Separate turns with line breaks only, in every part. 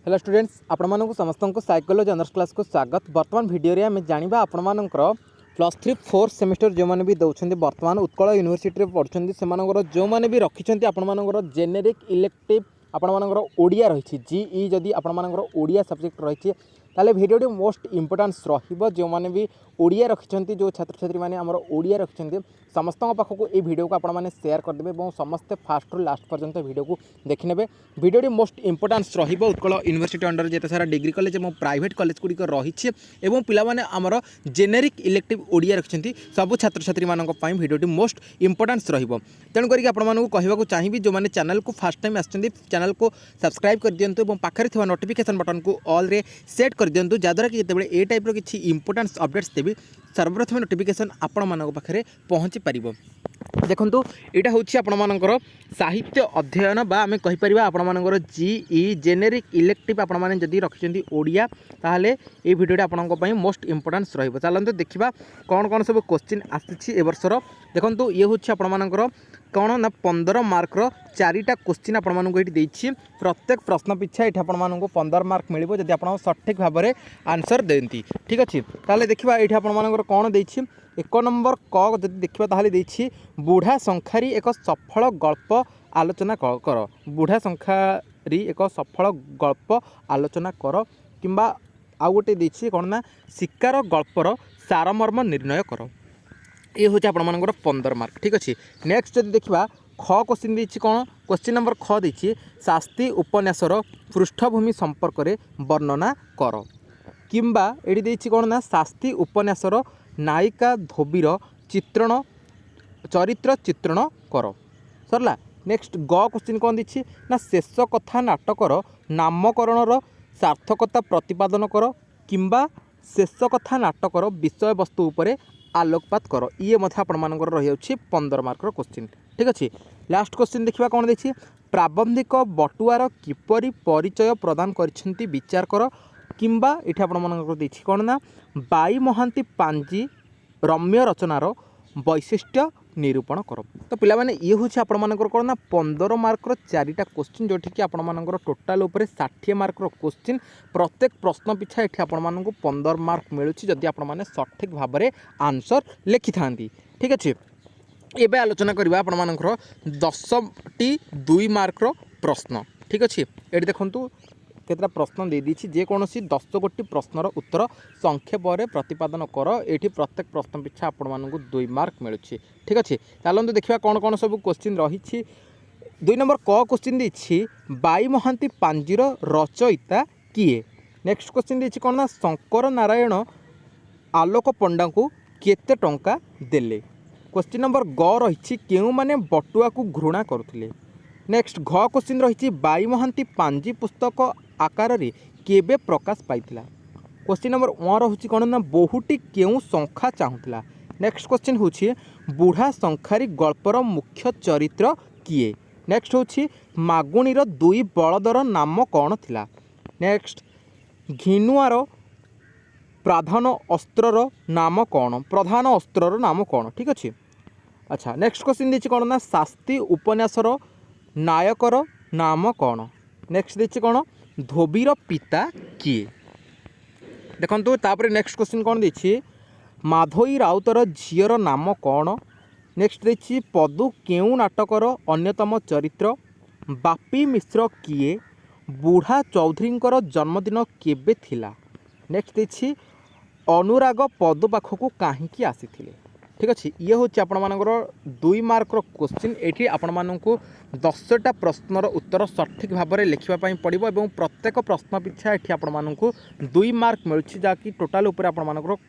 Hello students आपण समस्त को साइकोलॉजी ऑनर्स क्लास को स्वागत। वर्तमान वीडियो रे आम जाना आपण +3 4th सेमिस्टर जो मैंने भी दौरान वर्तमान उत्कल यूनिवर्सिटी पढ़ुं से जो मैंने भी रखिंट आपंकर जेनेरिक इलेक्टिव आपंकर ओडिया रही जीई जदि आपंकर ओडिया सब्जेक्ट रही ताले भिडियोटी मोस्ट इंपोर्टेंस जो मैंने भी ओडिया रखिंट जो छात्र छात्री मैंने आमर ओडिया रखिंट समस्त पाखक ये वीडियो को आपने शेयर करदे और समस्ते फास्ट रु लास्ट पर्यंत वीडियो को देखने वीडियोटी most importance Utkal university under जिते सारा डिग्री कॉलेज और प्राइवेट कॉलेज गुड़िक रही है पिलाने आमर जेनेरिक इलेक्टिव ओडिया रखिंट सब छात्र छात्री मानी वीडियोटी मोस्ट इंपोर्टेंस तेणुक आपको चाहिए जो मैंने चैनल को फास्ट टाइम आसछन्ती चैनल को सब्सक्राइब कर दिंतु और पाखरे थिबा नोटिफिकेशन बटन को ऑल रे सेट कर दिंतु जहाँद्वारा कि जितेबाला ए टाइप किसी इंपोर्टेंस अपडेट्स देवी सर्वप्रथम नोटिफिकेशन आपण मानक पाखरे पहुँची पारिबो। देखंतु एटा होछि आपणमानकर साहित्य अध्ययन बा आमे कहि परिबा आपणमानकर जीई जेनेरिक इलेक्टिव आपण माने जदि रखिसेंती ओडिया ताहाले ए भिडियोटा आपणक पई मोस्ट इंपोर्टेंस रहइबो। चलंतु देखिबा कोन कोन सब क्वेश्चन आसीछि ए वर्षर। देखंतु ये होछि आपणमानकर कौन ना 15 मार्कर 4टा क्वेश्चन आपको ये देछि प्रत्येक प्रश्न पिछा ये आपको 15 मार्क मिल जब आप सठिक भाव में आंसर देती। ठीक अच्छे ताले देखा ये आपर कौन देछि 1 नंबर क जब देखा ताले देछि बुढ़ा संखारी एक सफल गल्प आलोचना कर। बुढ़ा संखारी एक सफल गल्प आलोचना कर किंबा आउ गोटे देछि कौन ना शिकार गल्पर सारमर्म निर्णय कर। ये हूँ आपर 15 मार्क। ठीक अच्छे नेक्स्ट जब देखा ख क्वेश्चन देछि कौन क्वेश्चन नंबर ख देछि शास्ति उपन्यासर पृष्ठभूमि संपर्क में वर्णना कर किंबा एडी देछि कौन ना शास्ति उपन्यासर नायिका धोबीर चित्रण चरित्र चित्रण कर सरला। नेक्स्ट ग क्वेश्चन कौन देछि ना शेष कथा नाटकर नामकरणर सार्थकता प्रतिपादन कर किंबा शेष कथा नाटकर विषय वस्तु उपरे आलोकपात कर। ये आपर रही 15 मार्कर क्वेश्चन। ठीक अच्छे लास्ट क्वेश्चन देखा कौन देखिए प्राबंधिक बटुआर किपरि परिचय प्रदान करिसेंती विचार कर किंबा ये आपर देखिए कौन ना बाई महांती पांजी रम्य रचनार वैशिष्ट्य निरूपण कर। तो पिला माने ये हूँ आपर कौन ना 15 मार्कर 4टा क्वेश्चन जोटि कि आपर टोटाल उपर 60 मार्कर क्वेश्चन प्रत्येक प्रश्न पिछा ये आपर 15 मार्क मिलूँ जदि आपने सठिक भाव में आंसर लिखि था। ठीक अच्छे एबे आलोचना करबा आपनमानकर 10टी 2 मार्कर प्रश्न। ठीक अच्छे ये देखंतु केतरा प्रश्न दे दीछि जे कोनोसी 10 गोटी प्रश्नर उत्तर संक्षेप में प्रतिपादन कर। एठी प्रत्येक प्रश्न पिछा आपण मानकु 2 मार्क मिलुछि। ठीक अच्छे चलंतु देखिबा कोन कोन सब क्वेश्चन रही। 2 नंबर क क्वेश्चन देछि बाई महांती पांजीर रचयिता किए। नेक्स्ट क्वेश्चन देछि कोन ना शंकर नारायण आलोक पंडा को केते टंका देले। क्वेश्चन नंबर ग रही केउ माने बटुआ को घृणा करुथिले। नेक्स्ट घ क्वेश्चन रही बाई महांती पांजी पुस्तक आकार रे केबे प्रकाश पाइथिला। क्वेश्चन नंबर 1 रही कौन ना बहुटी केउ संख्या चाहूला। नेक्स्ट क्वेश्चन होछि बुढ़ा संखारी गल्पर मुख्य चरित्र किए। नेक्स्ट होछि मागुणीर 2 बलदर नाम कौन थिला। नेक्स्ट घिनुआर प्रधान अस्त्रर नाम कौन प्रधान अस्त्रर नाम कौन। ठीक अच्छे अच्छा नेक्स्ट क्वेश्चन देखिए कौन ना शास्ति उपन्यासर नायकर नाम कौन। नेक्स्ट देखिए कौन धोबीर पिता किए। देखंतु तापर नेक्स्ट क्वेश्चन कौन देखिए माधोई राउतर झीर नाम कौन। नेक्स्ट देखिए पदु केउ नाटकर अन्यतम चरित्र बापी मिश्र किए बुढ़ा चौधरींकर जन्मदिन केबे थिला। नेक्स्ट देखिए अनुराग पदु पाखक कहीं आसी। ठीक अच्छे ये हूँ आपर 2 मार्कर क्वेश्चन ये आपण मानक 10टा प्रश्नर उत्तर सठिक भाव में लिखापी पड़ो और प्रत्येक प्रश्न पिछा ये आपण मानक 2 मार्क मिलूँ जहाँकि टोटाल उपर आपर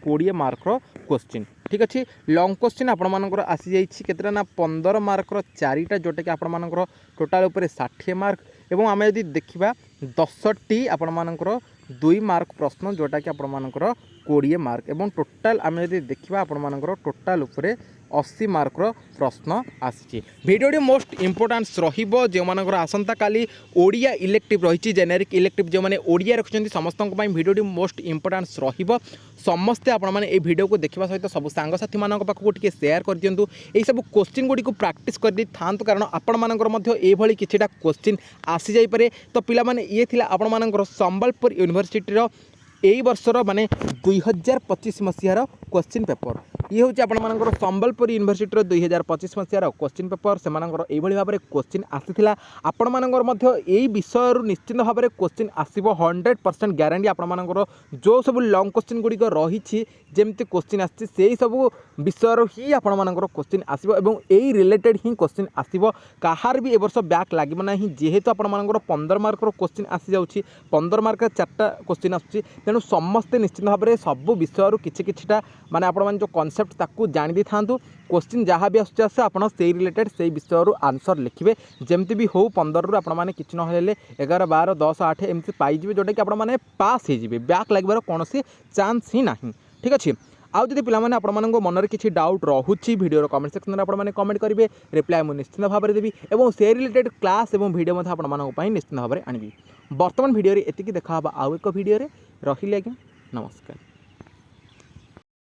20 मार्कर क्वेश्चन। ठीक अच्छे लंग क्वेश्चन आपर आसी जाइए केतटा ना 15 मार्कर 4टा जोटा कि आपर टोटाल उपर 60 मार्क एवं आम यदि देखा 10टी आपर 2 मार्क प्रश्न जोटा कि आपर 20 मार्क एवं टोटाल आम यदि देखा आपर टोटाल उपरे 80 मार्कर प्रश्न आसी। भिडियोटी मोस्ट इंपोर्टान्स रहिबो जो मानकर आसंता काली ओडिया इलेक्टिव रही जेनेरिक इलेक्टिव जो माने ओडिया रखिछन्ती समस्त भिडियोटी मोस्ट इंपोर्टान्स रहिबो। समस्ते आपण मैंने ये वीडियो को देखा सहित सब सांगसाथी मान पाखक टे सेयार कर दिंतु यही सब क्वेश्चन गुड़ी को प्राक्ट कर था कारण आपण मानकर ये किछिटा क्वेश्चन आसी जाइपरे। तो पिला माने ये थिला आपण मानकर संबलपुर यूनिवर्सिटी यही वर्षर माने 2025 मसीहार क्वेश्चन पेपर ये हूँ आपर संबलपुर यूनिवर्सिटी 2025 मसीहार क्वेश्चन पेपर से भाव में क्वेश्चन आसाला आपण यही विषय निश्चित भाव में क्वेश्चन आसो 100% ग्यारंटी आपर जो सब लंग क्वेश्चन गुड़िक रही जमती क्वेश्चन आसी सब विषय ही आपर क्वेश्चन आसो यही रिलेटेड ही क्वेश्चन आसो कहार भी ए वर्ष बैक लगे ना जेहेतु आपर 15 मार्कर क्वेश्चन आसी जाऊँगी 15 मार्क 4टा क्वेश्चन आसूँ तेणु समस्ते निश्चित भाव में सब विषय किछिटा माने आपण जो कॉन्सेप्ट ताकू जानी था क्वेश्चन जहाँ भी आस आप रिलेटेड से विषय आंसर लिखिए जमती भी हो 15 रु आपने कि ना 11 12 10 8 एमती पाइबे जोटा कि आपने पास हो बैक लगे कौन चान्स ही ना। ठीक अच्छे आउ जब पे आपण मन में किसी डाउट रोचे भिडियो कमेंट सेक्शन में आपने कमेंट करेंगे रिप्लाई मुझे निश्चित भाव में देवी और से रिलेटेड क्लास और भिडियो आपण निश्चित भाव में आनबी। बर्तमान भिडियो एति देखा आउ एक भिडियो रही आज्ञा नमस्कार।